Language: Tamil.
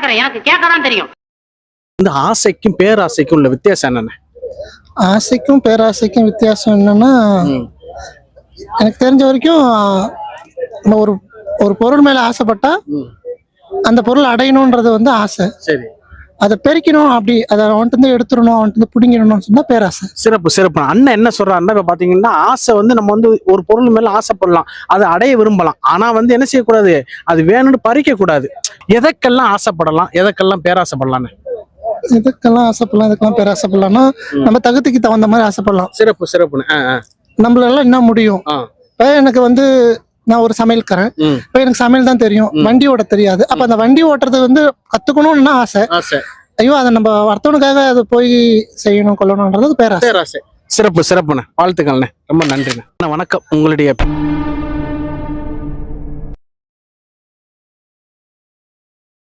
கேக்குறேன், எனக்கு கேட்கதான் தெரியும். இந்த ஆசைக்கும் பேராசைக்கும் உள்ள வித்தியாசம் என்னென்ன? ஆசைக்கும் பேராசைக்கும் வித்தியாசம் என்னன்னா, எனக்கு தெரிஞ்ச வரைக்கும் நம்ம ஒரு ஒரு பொருள் மேல ஆசைப்பட்டா அந்த பொருள் அடையணும்ன்றது வந்து ஆசை. சரி, அதை பெருக்கணும், அப்படி அதை அவன்கிட்ட இருந்து எடுத்துடணும், அவன்கிட்ட இருந்து பிடிங்கிடணும்னு சொன்னா பேராசை. சிறப்பு சிறப்பு. அண்ணன் என்ன சொல்றாருன்னா, இப்ப பாத்தீங்கன்னா ஆசை வந்து நம்ம வந்து ஒரு பொருள் மேல ஆசைப்படலாம், அதை அடைய விரும்பலாம். ஆனா வந்து என்ன செய்யக்கூடாது, அது வேணும்னு பறிக்க கூடாது. எதற்கெல்லாம் ஆசைப்படலாம், எதற்கெல்லாம் பேராசைப்படலான்னு? இதுக்கெல்லாம் ஆசைப்படலாம், இதுக்கெல்லாம் பேராசைப்படலாம்னா நம்ம தகுதிக்கு தகுந்த மாதிரி ஆசைப்படலாம். சிறப்பு சிறப்புன்னு. நம்மளால என்ன முடியும். இப்ப எனக்கு வந்து நான் ஒரு சமையல்காரன், இப்ப எனக்கு சமையல் தான் தெரியும், வண்டி ஓட்ட தெரியாது. அப்ப அந்த வண்டி ஓட்டுறது வந்து கத்துக்கணும்னு ஆசை. ஐயோ, அதை நம்ம அடுத்தவனுக்காக அதை போய் செய்யணும் கொள்ளணும்ன்றது பேராசை. சிறப்பு சிறப்புண்ணே, வாழ்த்துக்கள்ண்ணே, ரொம்ப நன்றிண்ணே. வணக்கம். உங்களுடைய